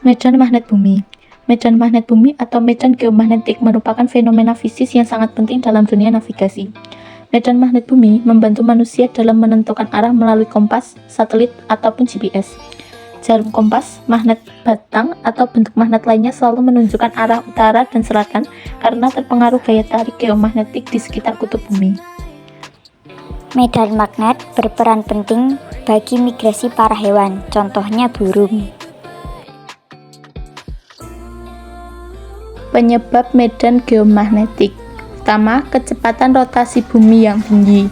Medan magnet bumi. Medan magnet bumi atau medan geomagnetik merupakan fenomena fisis yang sangat penting dalam dunia navigasi. Medan magnet bumi membantu manusia dalam menentukan arah melalui kompas, satelit, ataupun GPS. Jarum kompas, magnet batang, atau bentuk magnet lainnya selalu menunjukkan arah utara dan selatan karena terpengaruh gaya tarik geomagnetik di sekitar kutub bumi. Medan magnet berperan penting bagi migrasi para hewan, contohnya burung. Penyebab medan geomagnetik. Pertama, kecepatan rotasi bumi yang tinggi.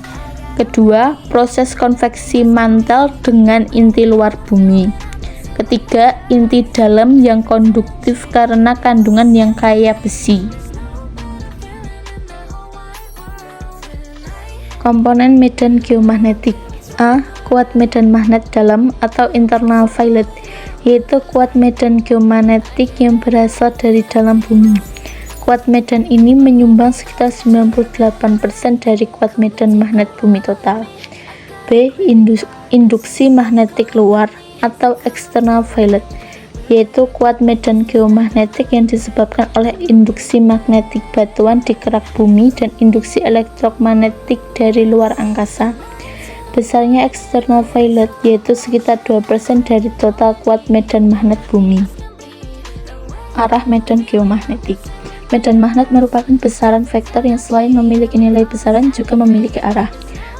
Kedua, proses konveksi mantel dengan inti luar bumi. Ketiga, inti dalam yang konduktif karena kandungan yang kaya besi. Komponen medan geomagnetik. A. Kuat medan magnet dalam atau internal violet, yaitu kuat medan geomagnetik yang berasal dari dalam bumi. Kuat medan ini menyumbang sekitar 98% dari kuat medan magnet bumi total. B. Induksi magnetik luar atau external violet, yaitu kuat medan geomagnetik yang disebabkan oleh induksi magnetik batuan di kerak bumi dan induksi elektromagnetik dari luar angkasa. Besarnya external violet, yaitu sekitar 2% dari total kuat medan magnet bumi. Arah medan geomagnetik. Medan magnet merupakan besaran vektor yang selain memiliki nilai besaran juga memiliki arah.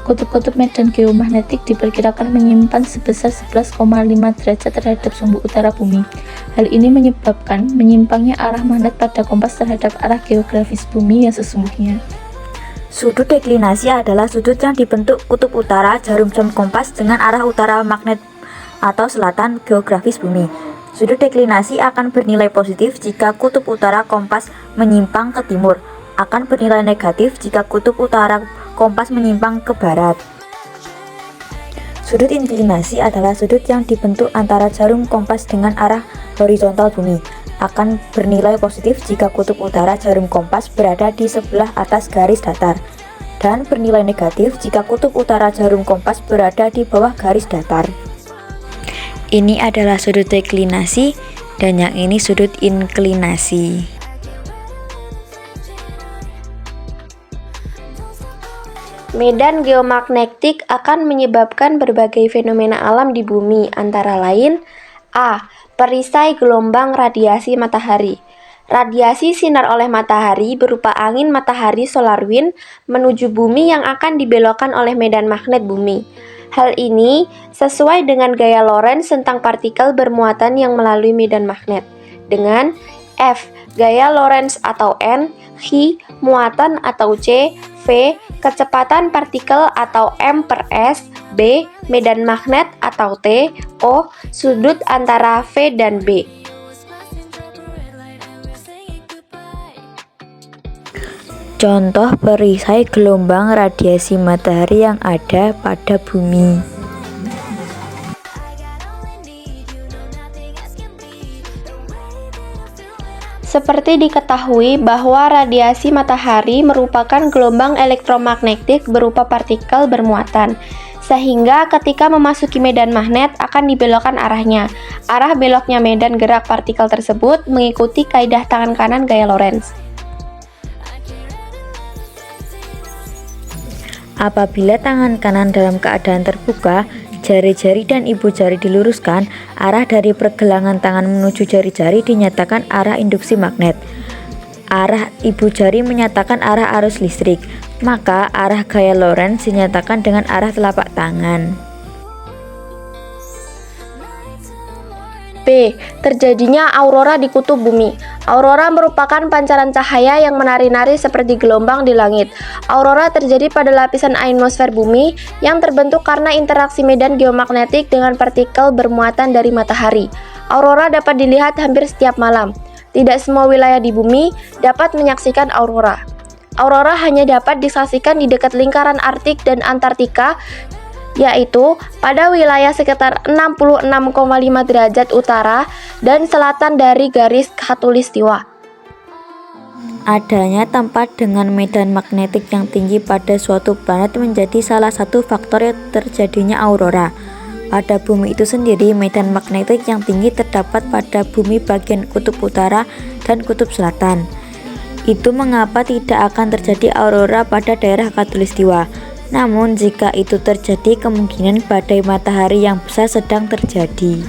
Kutub-kutub medan geomagnetik diperkirakan menyimpan sebesar 11,5 derajat terhadap sumbu utara bumi. Hal ini menyebabkan menyimpangnya arah magnet pada kompas terhadap arah geografis bumi yang sesungguhnya. Sudut deklinasi adalah sudut yang dibentuk kutub utara jarum jam kompas dengan arah utara magnet atau selatan geografis bumi. Sudut deklinasi akan bernilai positif jika kutub utara kompas menyimpang ke timur, akan bernilai negatif jika kutub utara kompas menyimpang ke barat. Sudut inklinasi adalah sudut yang dibentuk antara jarum kompas dengan arah horizontal bumi, akan bernilai positif jika kutub utara jarum kompas berada di sebelah atas garis datar, dan bernilai negatif jika kutub utara jarum kompas berada di bawah garis datar. Ini adalah sudut deklinasi, dan yang ini sudut inklinasi. Medan geomagnetik akan menyebabkan berbagai fenomena alam di bumi, antara lain: A. Perisai gelombang radiasi matahari. Radiasi sinar oleh matahari berupa angin matahari solar wind menuju bumi yang akan dibelokkan oleh medan magnet bumi. Hal ini sesuai dengan gaya Lorentz tentang partikel bermuatan yang melalui medan magnet, dengan F. Gaya Lorentz atau N, H. Muatan atau C, V. Kecepatan partikel atau M per S, B. Medan magnet atau T, O. Sudut antara V dan B. Contoh perisai gelombang radiasi matahari yang ada pada bumi. Seperti diketahui bahwa radiasi matahari merupakan gelombang elektromagnetik berupa partikel bermuatan, sehingga ketika memasuki medan magnet akan dibelokkan arahnya. Arah beloknya medan gerak partikel tersebut mengikuti kaidah tangan kanan gaya Lorentz. Apabila tangan kanan dalam keadaan terbuka, jari-jari dan ibu jari diluruskan, arah dari pergelangan tangan menuju jari-jari dinyatakan arah induksi magnet. Arah ibu jari menyatakan arah arus listrik, maka arah gaya Lorentz dinyatakan dengan arah telapak tangan. B. Terjadinya aurora di kutub bumi. Aurora merupakan pancaran cahaya yang menari-nari seperti gelombang di langit. Aurora terjadi pada lapisan ionosfer bumi yang terbentuk karena interaksi medan geomagnetik dengan partikel bermuatan dari matahari. Aurora dapat dilihat hampir setiap malam. Tidak semua wilayah di bumi dapat menyaksikan aurora. Aurora hanya dapat disaksikan di dekat lingkaran Arktik dan Antartika, yaitu pada wilayah sekitar 66,5 derajat utara dan selatan dari garis khatulistiwa. Adanya tempat dengan medan magnetik yang tinggi pada suatu planet menjadi salah satu faktor yang terjadinya aurora. Pada bumi itu sendiri, medan magnetik yang tinggi terdapat pada bumi bagian kutub utara dan kutub selatan. Itu mengapa tidak akan terjadi aurora pada daerah khatulistiwa. Namun jika itu terjadi, kemungkinan badai matahari yang besar sedang terjadi.